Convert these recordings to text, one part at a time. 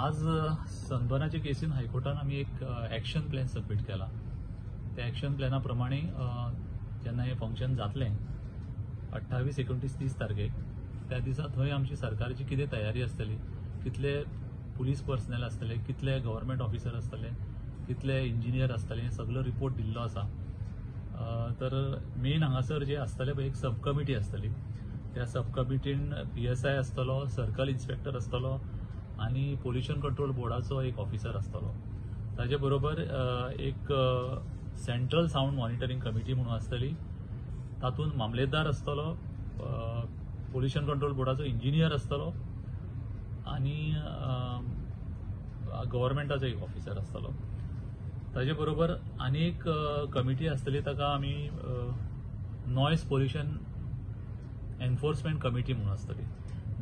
आज सनबर्नाच्या केसीन हायकोर्टान आम्ही एक ॲक्शन प्लॅन सबमिट केला. त्या ॲक्शन प्लॅना प्रमाणे जेन्ना हे फंक्शन जातलें 28, 29, 30 तारखेक त्या दिसा थंय आमची सरकारची कितें तयारी आसतली, कितले पुलीस पर्सनल आसतले, कितले गव्हर्नमेंट ऑफिसर आसतले, कितले इंजिनियर आसतले, हे सगळो रिपोर्ट दिल्लो आसा. तर मेन हांगासर जे आसतले पळय एक सब कमिटी आसतली. त्या सब कमिटीन PSI आसतलो, सर्कल इन्स्पेक्टर आसतलो आणि पोल्युशन कंट्रोल बोर्डाचो एक ऑफिसर आसतलो. ताजे बरोबर एक सेंट्रल साऊंड मॉनिटरिंग कमिटी म्हणून आसतली. तातूंत मामलेदार आसतलो, पोल्युशन कंट्रोल बोर्डाचो इंजिनियर आसतलो आणि गव्हर्नमेंटाचो एक ऑफिसर आसतलो. ताजे बरोबर आनी एक कमिटी आसतली, ताका आमी नॉयज पोल्युशन एन्फोर्समेंट कमिटी म्हणून आसतली.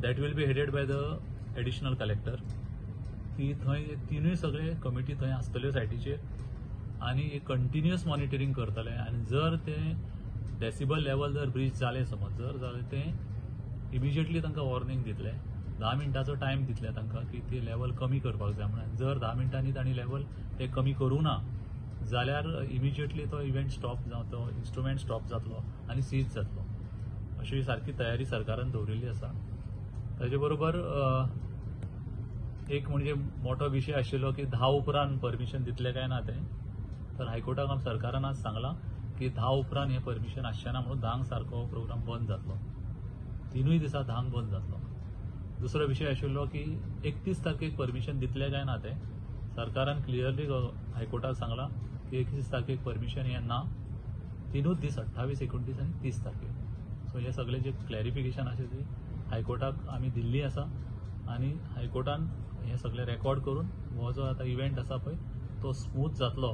That will be headed by the additional collector. ती थंय तिनूय सगळे कमिटी थंय आसतल्यो सायटीचेर आनी कंटिन्युअस मॉनिटरिंग करतले. आनी जर ते डेसिबल लेवल जर ब्रीच जाले समज जर जालें ते इमिजिएटली तांकां वॉर्निंग दितले. 10 मिनटाचो टायम दितले तांकां की ते लेवल कमी करपाक जाय म्हणून. जर 10 मिनटांनी तांणी लेवल ते कमी करूं ना जाल्यार इमिजिएटली तो इव्हेंट स्टॉप जावं, तो इन्स्ट्रुमेंट स्टॉप जातलो आनी सीज जातलो. अशी सारकी तयारी सरकारान दवरिल्ली आसा. ताजे बरोबर एक म्हणजे मोठो विशय आशिल्लो की 10 उपरांत परमिशन दितले काय ना ते. तर हायकोर्टाक सरकारान आज सांगलां की 10 उपरांत हे परमिशन आसचें ना म्हणून 10 सारको प्रोग्राम बंद जातलो. तिनूय दिसा 10 बंद जातलो. दुसरो विशय आशिल्लो की 31 तारखेक परमिशन दितले काय ना ते. सरकारान क्लियरली हायकोर्टाक सांगलां की 31 तारखेक परमिशन हें ना. तिनूच दीस 28, 29 आनी 30 तारखेक. सो हे सगळे जे क्लॅरिफिकेशन आसा ते हायकोर्टाक आमी दिल्ली आसा आनी हायकोर्टान हे सगळे रेकॉर्ड करून हो जो आतां इव्हेंट आसा पळय तो स्मूथ जातलो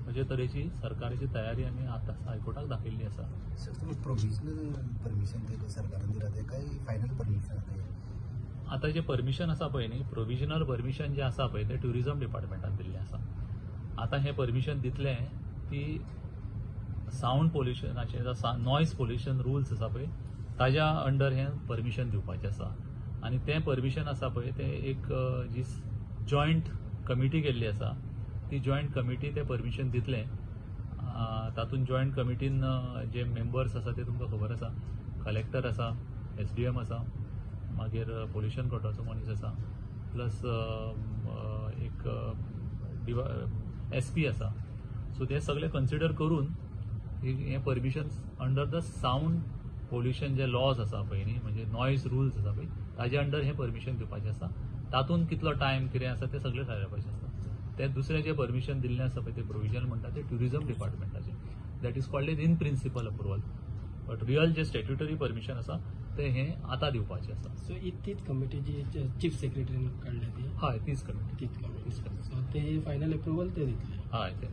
अशे तरेची सरकाराची तयारी आमी आतां हायकोर्टाक दाखयल्ली आसा. प्रोविजनल परमिशन सरकारान दिला ते काय फायनल परमिशन? आतां जे परमिशन आसा पळय न्ही, प्रोविजनल परमिशन जे आसा पळय ते ट्युरिझम डिपार्टमेंटान दिल्लें आसा. आतां हे परमिशन दितले ती साऊंड पोल्युशनाचे नॉयज पोल्युशन रुल्स आसा पळय ताज्या अंडर हे परमिशन दिवपाचें आसा. आनी तें परमिशन आसा पळय ते एक जी जॉयंट कमिटी केल्ली आसा ती जॉयंट कमिटी ते परमिशन दितले. तातूंत जॉयंट कमिटीन जे मेंबर्स आसा ते तुमकां खबर आसा. कलेक्टर आसा, SDM आसा, मागीर पोल्युशन कंट्रोलचो मनीस आसा, प्लस एक SP आसा. सो ते सगळे कन्सिडर करून हे permission under the sound pollution जे लॉज आसा पळय न्ही, म्हणजे नॉयज रुल्स आसा पळय ताजे अंडर हे परमिशन दिवपाचें आसा. तातूंत कितलो टायम कितें आसा ते सगळें थारावपाचें आसा. ते दुसरें जे परमिशन दिल्लें आसा पळय ते प्रोविजन म्हणटा ते ट्युरिझम डिपार्टमेंटाचें. That is called as in principle approval. But real जे स्टॅट्युटरी परमिशन आसा ते हे आतां दिवपाचें आसा. सो तीच कमिटी जी चीफ सेक्रेटरीन काडल्या ती? हय तीच कमिटी. तीच कमिटी. सो ते फायनल अप्रुवल ते दितले? हय ते